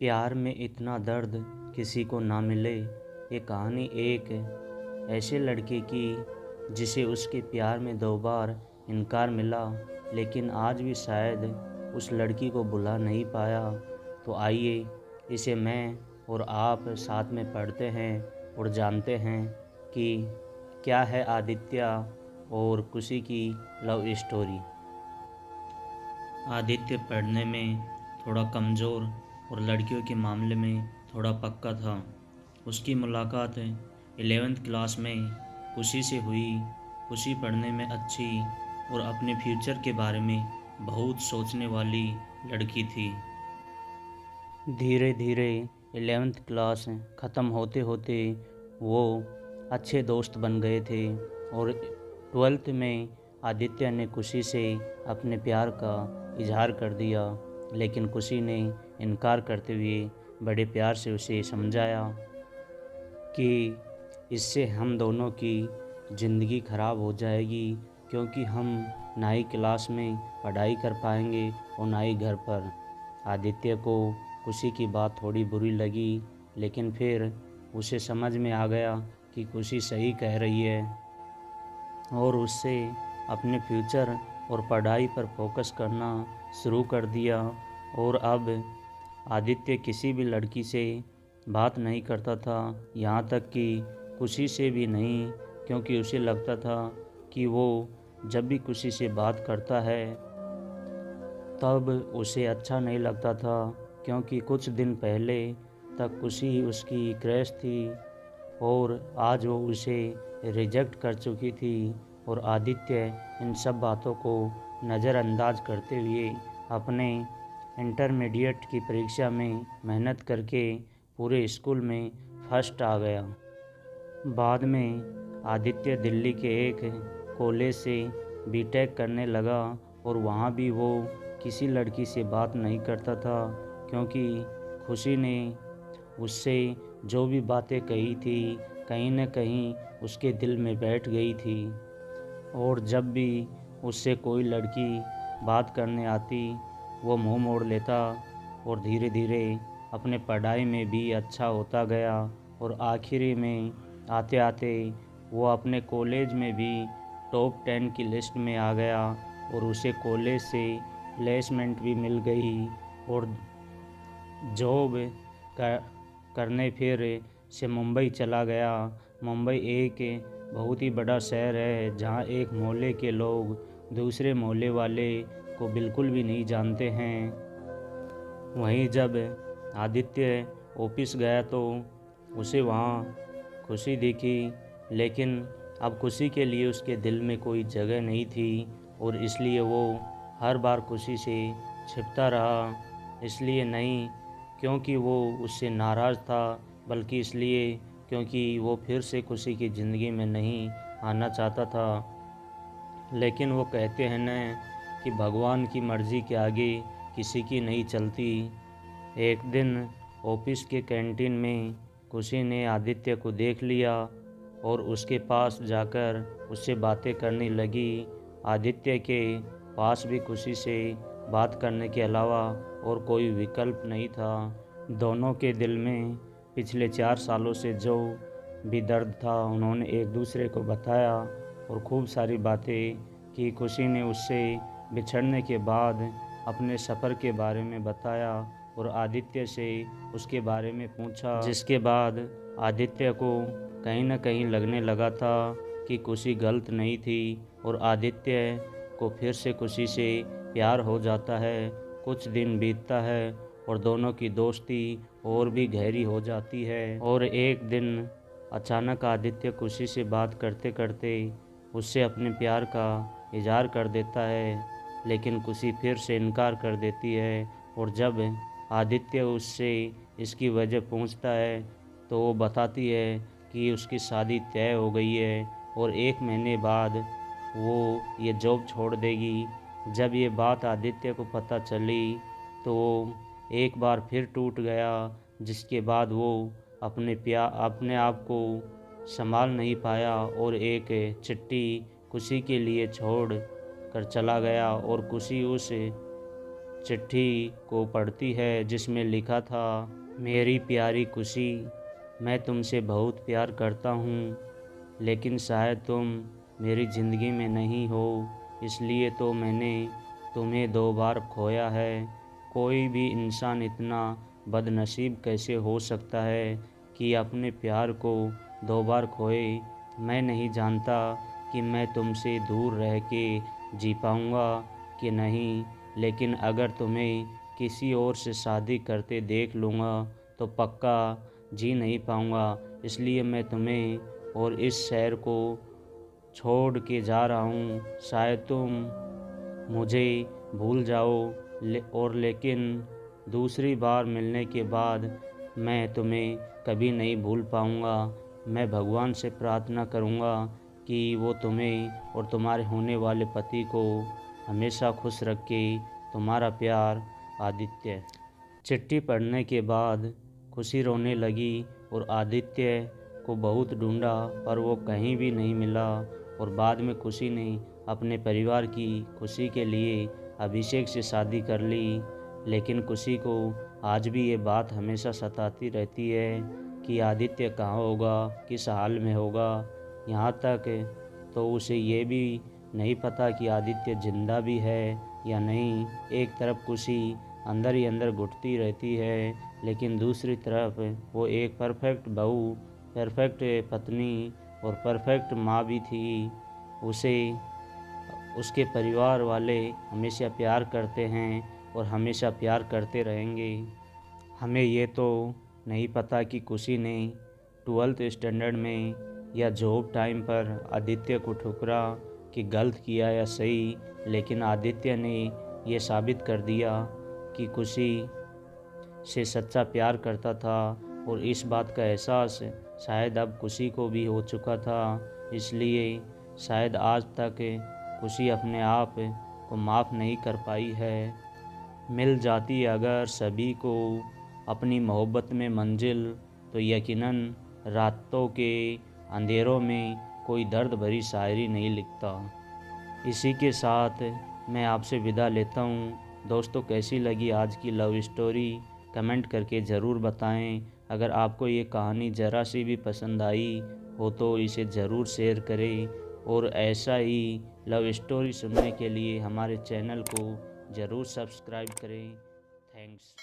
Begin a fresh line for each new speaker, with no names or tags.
प्यार में इतना दर्द किसी को ना मिले। ये कहानी एक ऐसे लड़के की जिसे उसके प्यार में 2 बार इनकार मिला, लेकिन आज भी शायद उस लड़की को भुला नहीं पाया। तो आइए इसे मैं और आप साथ में पढ़ते हैं और जानते हैं कि क्या है आदित्य और खुशी की लव स्टोरी। आदित्य पढ़ने में थोड़ा कमज़ोर और लड़कियों के मामले में थोड़ा पक्का था। उसकी मुलाकात 11th क्लास में खुशी से हुई। खुशी पढ़ने में अच्छी और अपने फ्यूचर के बारे में बहुत सोचने वाली लड़की थी। धीरे धीरे 11th क्लास ख़त्म होते होते वो अच्छे दोस्त बन गए थे और 12th में आदित्य ने खुशी से अपने प्यार का इजहार कर दिया, लेकिन खुशी ने इनकार करते हुए बड़े प्यार से उसे समझाया कि इससे हम दोनों की ज़िंदगी ख़राब हो जाएगी, क्योंकि हम ना ही क्लास में पढ़ाई कर पाएंगे और ना ही घर पर। आदित्य को खुशी की बात थोड़ी बुरी लगी, लेकिन फिर उसे समझ में आ गया कि खुशी सही कह रही है और उससे अपने फ्यूचर और पढ़ाई पर फोकस करना शुरू कर दिया। और अब आदित्य किसी भी लड़की से बात नहीं करता था, यहाँ तक कि खुशी से भी नहीं, क्योंकि उसे लगता था कि वो जब भी खुशी से बात करता है तब उसे अच्छा नहीं लगता था, क्योंकि कुछ दिन पहले तक खुशी उसकी क्रश थी और आज वो उसे रिजेक्ट कर चुकी थी। और आदित्य इन सब बातों को नज़रअंदाज करते हुए अपने इंटरमीडिएट की परीक्षा में मेहनत करके पूरे स्कूल में फर्स्ट आ गया। बाद में आदित्य दिल्ली के एक कॉलेज से बीटेक करने लगा और वहाँ भी वो किसी लड़की से बात नहीं करता था, क्योंकि खुशी ने उससे जो भी बातें कही थी कहीं न कहीं उसके दिल में बैठ गई थी। और जब भी उससे कोई लड़की बात करने आती वो मुंह मोड़ लेता और धीरे धीरे अपने पढ़ाई में भी अच्छा होता गया और आखिरी में आते आते वो अपने कॉलेज में भी टॉप 10 की लिस्ट में आ गया और उसे कॉलेज से प्लेसमेंट भी मिल गई और जॉब करने फिर से मुंबई चला गया। मुंबई एक बहुत ही बड़ा शहर है, जहाँ एक मोहल्ले के लोग दूसरे मोहल्ले वाले को बिल्कुल भी नहीं जानते हैं। वहीं जब आदित्य ऑफिस गया तो उसे वहाँ खुशी दिखी, लेकिन अब खुशी के लिए उसके दिल में कोई जगह नहीं थी और इसलिए वो हर बार खुशी से छिपता रहा। इसलिए नहीं क्योंकि वो उससे नाराज़ था, बल्कि इसलिए क्योंकि वो फिर से खुशी की ज़िंदगी में नहीं आना चाहता था। लेकिन वो कहते हैं न कि भगवान की मर्ज़ी के आगे किसी की नहीं चलती। एक दिन ऑफिस के कैंटीन में खुशी ने आदित्य को देख लिया और उसके पास जाकर उससे बातें करने लगी। आदित्य के पास भी खुशी से बात करने के अलावा और कोई विकल्प नहीं था। दोनों के दिल में पिछले 4 सालों से जो भी दर्द था उन्होंने एक दूसरे को बताया और खूब सारी बातें की। खुशी ने उससे बिछड़ने के बाद अपने सफ़र के बारे में बताया और आदित्य से उसके बारे में पूछा, जिसके बाद आदित्य को कहीं न कहीं लगने लगा था कि खुशी गलत नहीं थी और आदित्य को फिर से खुशी से प्यार हो जाता है। कुछ दिन बीतता है और दोनों की दोस्ती और भी गहरी हो जाती है और एक दिन अचानक आदित्य खुशी से बात करते करते उससे अपने प्यार का इजहार कर देता है, लेकिन खुशी फिर से इनकार कर देती है। और जब आदित्य उससे इसकी वजह पूछता है तो वो बताती है कि उसकी शादी तय हो गई है और 1 महीने बाद वो ये जॉब छोड़ देगी। जब ये बात आदित्य को पता चली तो वो एक बार फिर टूट गया, जिसके बाद वो अपने आप को संभाल नहीं पाया और एक चिट्ठी खुशी के लिए छोड़ कर चला गया और खुशी उस चिट्ठी को पढ़ती है जिसमें लिखा था, मेरी प्यारी खुशी, मैं तुमसे बहुत प्यार करता हूँ, लेकिन शायद तुम मेरी ज़िंदगी में नहीं हो, इसलिए तो मैंने तुम्हें 2 बार खोया है। कोई भी इंसान इतना बदनसीब कैसे हो सकता है कि अपने प्यार को 2 बार खोए। मैं नहीं जानता कि मैं तुमसे दूर रह के जी पाऊँगा कि नहीं, लेकिन अगर तुम्हें किसी और से शादी करते देख लूँगा तो पक्का जी नहीं पाऊँगा। इसलिए मैं तुम्हें और इस शहर को छोड़ के जा रहा हूँ। शायद तुम मुझे भूल जाओ, लेकिन दूसरी बार मिलने के बाद मैं तुम्हें कभी नहीं भूल पाऊँगा। मैं भगवान से प्रार्थना करूँगा कि वो तुम्हें और तुम्हारे होने वाले पति को हमेशा खुश रखे। तुम्हारा प्यार, आदित्य। चिट्ठी पढ़ने के बाद खुशी रोने लगी और आदित्य को बहुत ढूंढा पर वो कहीं भी नहीं मिला। और बाद में खुशी ने अपने परिवार की खुशी के लिए अभिषेक से शादी कर ली। लेकिन खुशी को आज भी ये बात हमेशा सताती रहती है कि आदित्य कहाँ होगा, किस हाल में होगा। यहाँ तक तो उसे ये भी नहीं पता कि आदित्य जिंदा भी है या नहीं। एक तरफ खुशी अंदर ही अंदर घुटती रहती है, लेकिन दूसरी तरफ वो एक परफेक्ट बहू, परफेक्ट पत्नी और परफेक्ट माँ भी थी। उसे उसके परिवार वाले हमेशा प्यार करते हैं और हमेशा प्यार करते रहेंगे। हमें ये तो नहीं पता कि खुशी ने 12th स्टैंडर्ड में या जॉब टाइम पर आदित्य को ठुकरा कि गलत किया या सही, लेकिन आदित्य ने ये साबित कर दिया कि खुशी से सच्चा प्यार करता था। और इस बात का एहसास शायद अब खुशी को भी हो चुका था। इसलिए शायद आज तक खुशी अपने आप को माफ़ नहीं कर पाई है। मिल जाती अगर सभी को अपनी मोहब्बत में मंजिल, तो यकीनन रातों के अंधेरों में कोई दर्द भरी शायरी नहीं लिखता। इसी के साथ मैं आपसे विदा लेता हूँ। दोस्तों, कैसी लगी आज की लव स्टोरी कमेंट करके ज़रूर बताएं। अगर आपको ये कहानी ज़रा सी भी पसंद आई हो तो इसे ज़रूर शेयर करें, और ऐसा ही लव स्टोरी सुनने के लिए हमारे चैनल को ज़रूर सब्सक्राइब करें। थैंक्स।